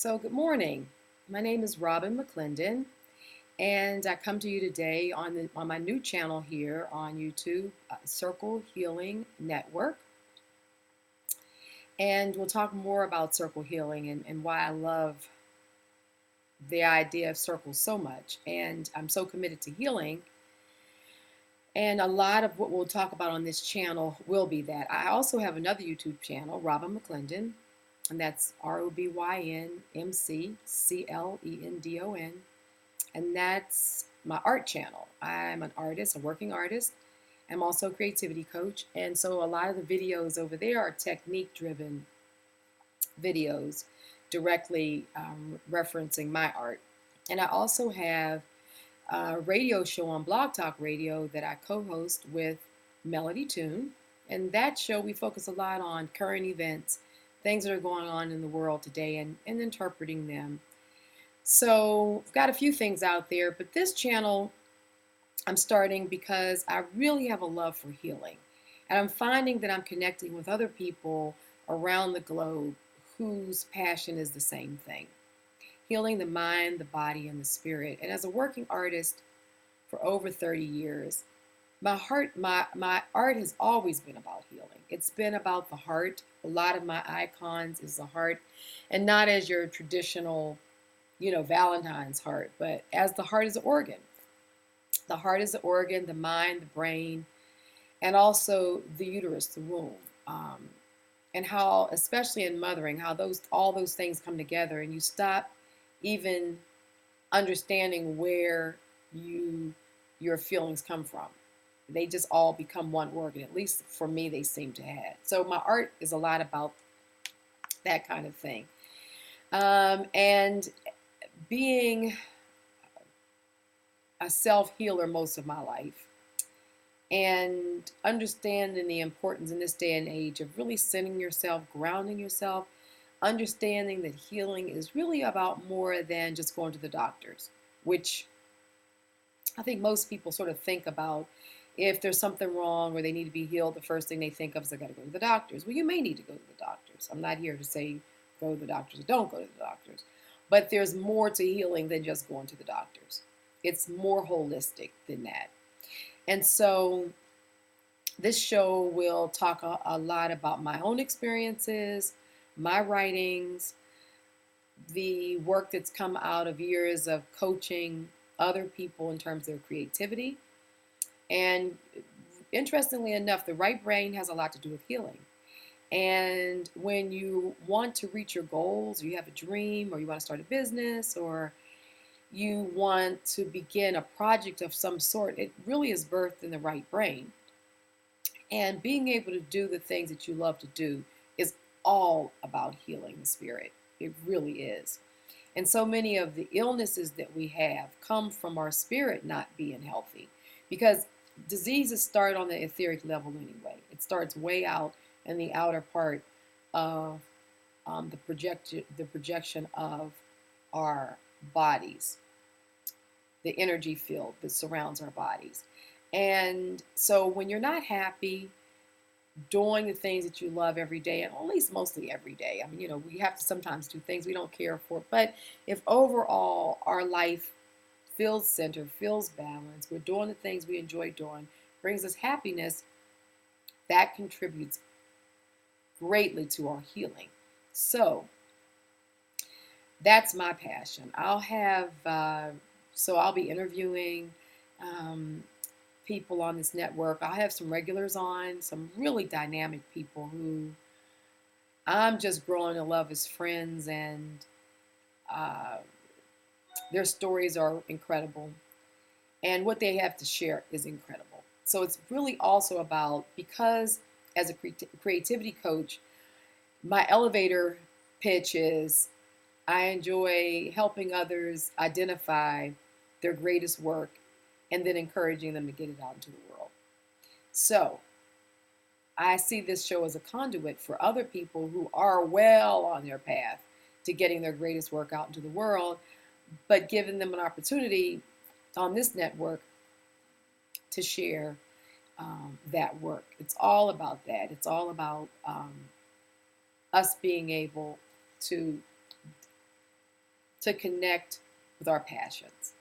So, good morning. My name is Robin McClendon, and I come to you today on my new channel here on YouTube, Circle Healing Network. And we'll talk more about circle healing and why I love the idea of circles so much. And I'm so committed to healing. And a lot of what we'll talk about on this channel will be that. I also have another YouTube channel, Robin McClendon, and that's ROBYNMCCLENDON. And that's my art channel. I'm an artist, a working artist. I'm also a creativity coach. And so a lot of the videos over there are technique driven videos directly referencing my art. And I also have a radio show on Blog Talk Radio that I co host with Melody Toon. And that show, we focus a lot on current events, things that are going on in the world today, and interpreting them. So I've got a few things out there, but this channel I'm starting because I really have a love for healing. And I'm finding that I'm connecting with other people around the globe whose passion is the same thing, healing the mind, the body, and the spirit. And as a working artist for over 30 years, my art has always been about healing. It's been about the heart. A lot of my icons is the heart, and not as your traditional, Valentine's heart, but as the heart is an organ. The heart is the organ, the mind, the brain, and also the uterus, the womb. And how, especially in mothering, how all those things come together, and you stop even understanding where your feelings come from. They just all become one organ. At least for me, they seem to have. So my art is a lot about that kind of thing. And being a self healer most of my life, and understanding the importance in this day and age of really centering yourself, grounding yourself, understanding that healing is really about more than just going to the doctors, which I think most people sort of think about. If there's something wrong or they need to be healed, the first thing they think of is I got to go to the doctors. Well, you may need to go to the doctors. I'm not here to say go to the doctors or don't go to the doctors. But there's more to healing than just going to the doctors. It's more holistic than that. And so this show will talk a lot about my own experiences, my writings, the work that's come out of years of coaching other people in terms of their creativity. And interestingly enough, the right brain has a lot to do with healing. And when you want to reach your goals, or you have a dream, or you want to start a business, or you want to begin a project of some sort, it really is birthed in the right brain. And being able to do the things that you love to do is all about healing the spirit. It really is. And so many of the illnesses that we have come from our spirit not being healthy, because diseases start on the etheric level anyway. It starts way out in the outer part of the projection of our bodies, the energy field that surrounds our bodies. And so when you're not happy doing the things that you love every day, and at least mostly every day, I mean, we have to sometimes do things we don't care for, but if overall our life feels centered, feels balanced, we're doing the things we enjoy doing, brings us happiness, that contributes greatly to our healing. So that's my passion. I'll be interviewing people on this network. I'll have some regulars on, some really dynamic people who I'm just growing to love as friends, and uh, their stories are incredible, and what they have to share is incredible. So it's really also about, because as a creativity coach, my elevator pitch is I enjoy helping others identify their greatest work and then encouraging them to get it out into the world. So I see this show as a conduit for other people who are well on their path to getting their greatest work out into the world, but giving them an opportunity on this network to share that work. It's all about that. It's all about us being able to to connect with our passions.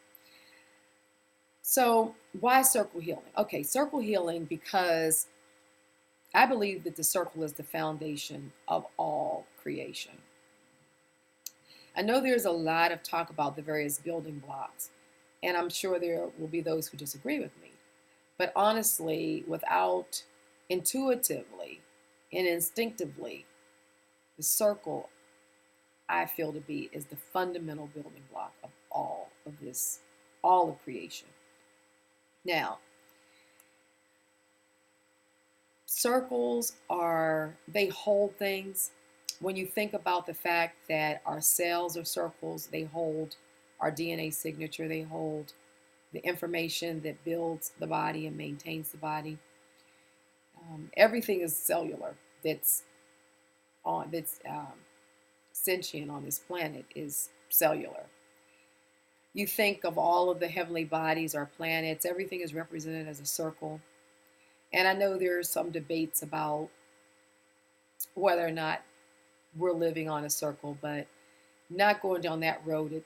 So, why circle healing? Okay, circle healing because I believe that the circle is the foundation of all creation. I know there's a lot of talk about the various building blocks, and I'm sure there will be those who disagree with me. But honestly, without intuitively and instinctively, the circle I feel to be is the fundamental building block of all of this, all of creation. Now, circles they hold things. When you think about the fact that our cells are circles, they hold our DNA signature, they hold the information that builds the body and maintains the body. Everything is cellular that's sentient on this planet is cellular. You think of all of the heavenly bodies, our planets, everything is represented as a circle. And I know there are some debates about whether or not we're living on a circle, but not going down that road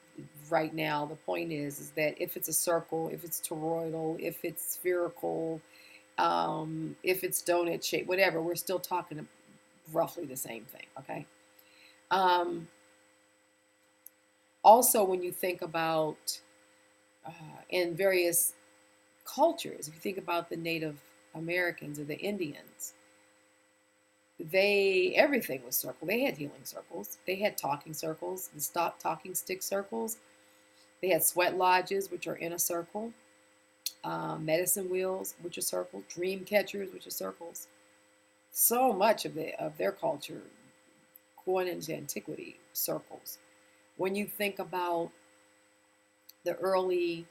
right now. The point is that if it's a circle, if it's toroidal, if it's spherical, if it's donut shaped, whatever, we're still talking roughly the same thing, okay? Um, Also, when you think about in various cultures, if you think about the Native Americans or the Indians, everything was circle. They had healing circles. They had talking circles, the stop talking stick circles. They had sweat lodges, which are in a circle. Medicine wheels, which are circles. Dream catchers, which are circles. So much of their culture, going into antiquity, circles. When you think about the early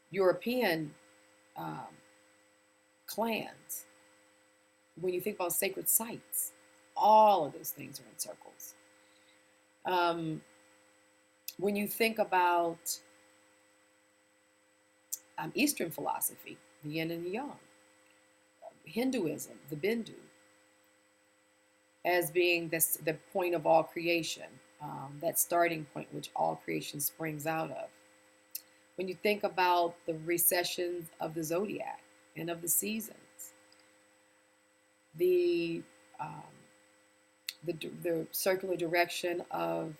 European um, clans, when you think about sacred sites, all of those things are in circles. Um, when you think about Eastern philosophy, the yin and the yang, Hinduism, the Bindu, as being the point of all creation, that starting point which all creation springs out of. When you think about the recessions of the zodiac and of the seasons, the um, the circular direction of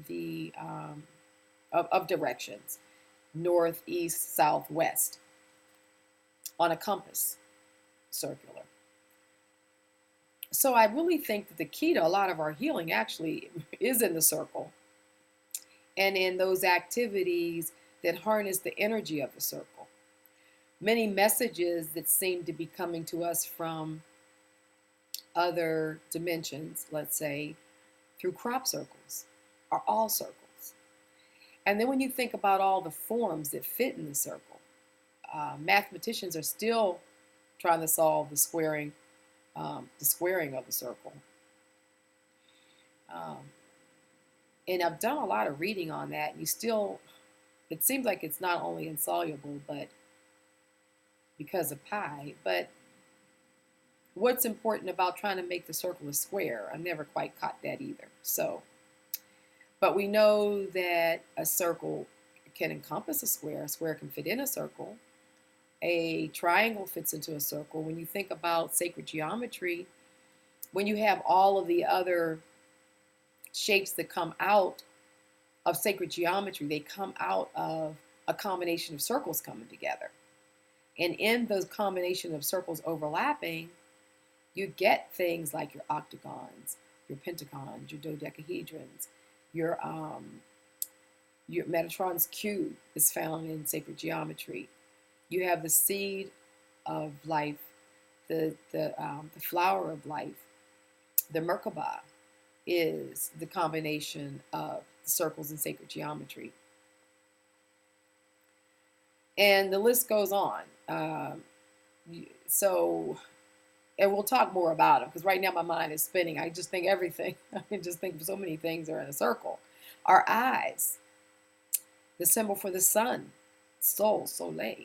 the of directions, north, east, south, west, on a compass, circular. So I really think that the key to a lot of our healing actually is in the circle and in those activities that harness the energy of the circle. Many messages that seem to be coming to us from other dimensions, let's say, through crop circles, are all circles. And then when you think about all the forms that fit in the circle, mathematicians are still trying to solve the squaring of the circle. Um, and I've done a lot of reading on that. And it seems like it's not only insoluble, but because of pi. But what's important about trying to make the circle a square? I never quite caught that either. But we know that a circle can encompass a square can fit in a circle, a triangle fits into a circle. When you think about sacred geometry, when you have all of the other shapes that come out of sacred geometry, they come out of a combination of circles coming together. And in those combination of circles overlapping, you get things like your octagons, your pentagons, your dodecahedrons, your Metatron's cube is found in sacred geometry. You have the seed of life, the flower of life. The Merkaba is the combination of circles in sacred geometry. And the list goes on. So, and we'll talk more about them because right now my mind is spinning. I just think everything, I just think so many things are in a circle. Our eyes, the symbol for the sun, soleil,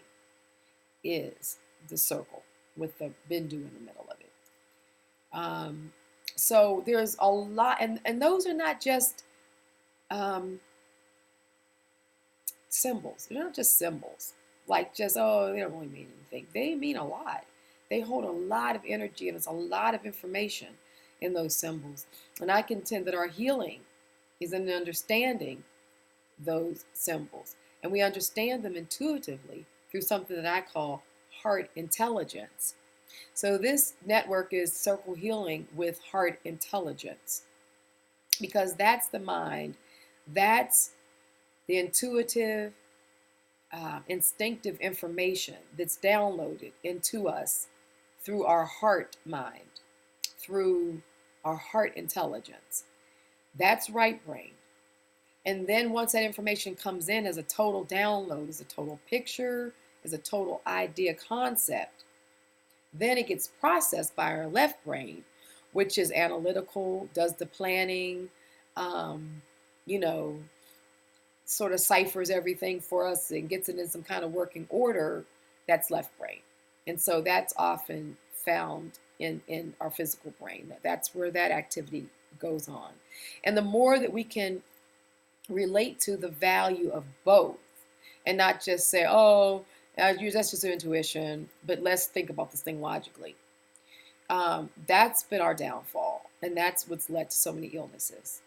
is the circle with the bindu in the middle of it. So there's a lot, and those are not just symbols. They're not just symbols, like just, oh, they don't really mean anything. They mean a lot. They hold a lot of energy, and it's a lot of information in those symbols. And I contend that our healing is in understanding those symbols. And we understand them intuitively through something that I call heart intelligence. So this network is Circle Healing with Heart Intelligence, because that's the mind, that's the intuitive, instinctive information that's downloaded into us through our heart mind, through our heart intelligence. That's right brain. And then once that information comes in as a total download, as a total picture, as a total idea concept, then it gets processed by our left brain, which is analytical, does the planning, um, you know, sort of ciphers everything for us and gets it in some kind of working order. That's left brain. And so that's often found in our physical brain. That's where that activity goes on. And the more that we can relate to the value of both and not just say, oh, that's just intuition, but let's think about this thing logically. That's been our downfall. And that's what's led to so many illnesses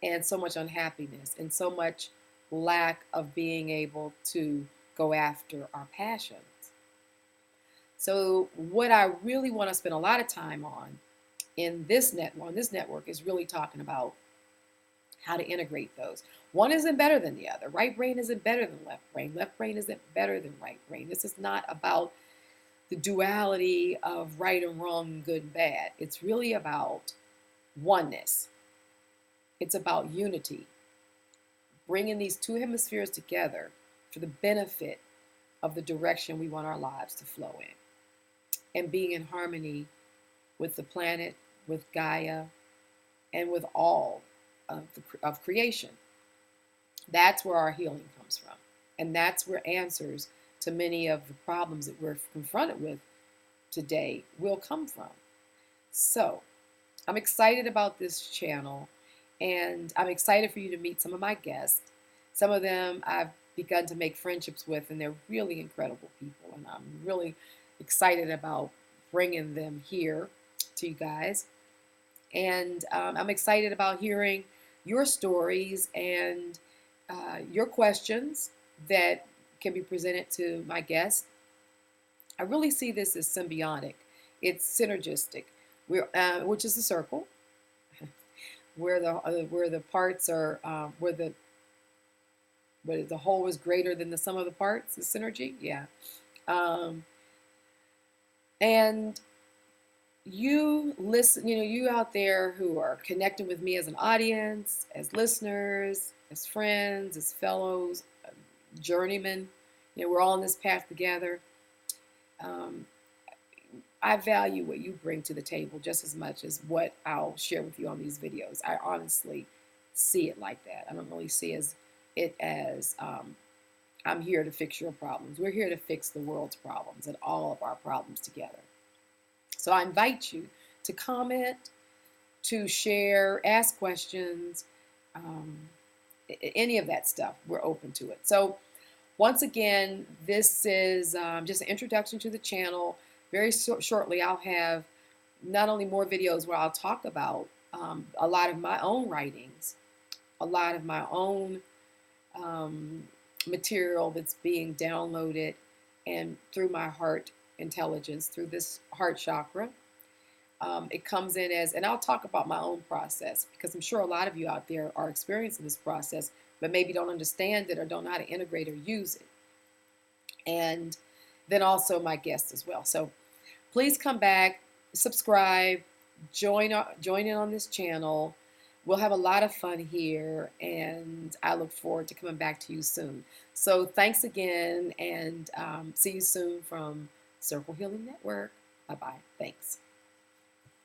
and so much unhappiness and so much lack of being able to go after our passions. So what I really want to spend a lot of time on this network is really talking about how to integrate those. One isn't better than the other. Right brain isn't better than left brain. Left brain isn't better than right brain. This is not about the duality of right and wrong, good and bad. It's really about oneness. It's about unity, bringing these two hemispheres together for the benefit of the direction we want our lives to flow in, and being in harmony with the planet, with Gaia, and with all of creation. That's where our healing comes from. And that's where answers to many of the problems that we're confronted with today will come from. So I'm excited about this channel, and I'm excited for you to meet some of my guests. Some of them I've begun to make friendships with, and they're really incredible people, and I'm really excited about bringing them here to you guys. And I'm excited about hearing your stories and your questions that can be presented to my guests. I really see this as symbiotic. It's synergistic, which is the circle, where the parts are where the whole is greater than the sum of the parts. The synergy, yeah. And you listen, you out there who are connecting with me as an audience, as listeners, as friends, as fellows, journeymen. We're all on this path together. I value what you bring to the table just as much as what I'll share with you on these videos. I honestly see it like that. I don't really see it as I'm here to fix your problems. We're here to fix the world's problems and all of our problems together. So I invite you to comment, to share, ask questions, any of that stuff. We're open to it. So once again, this is just an introduction to the channel. Very shortly, I'll have not only more videos where I'll talk about a lot of my own writings, a lot of my own material that's being downloaded and through my heart intelligence, through this heart chakra. It comes in as, and I'll talk about my own process, because I'm sure a lot of you out there are experiencing this process, but maybe don't understand it or don't know how to integrate or use it. And then also my guests as well. So please come back, subscribe, join in on this channel. We'll have a lot of fun here, and I look forward to coming back to you soon. So thanks again, and see you soon from Circle Healing Network. Bye-bye. Thanks.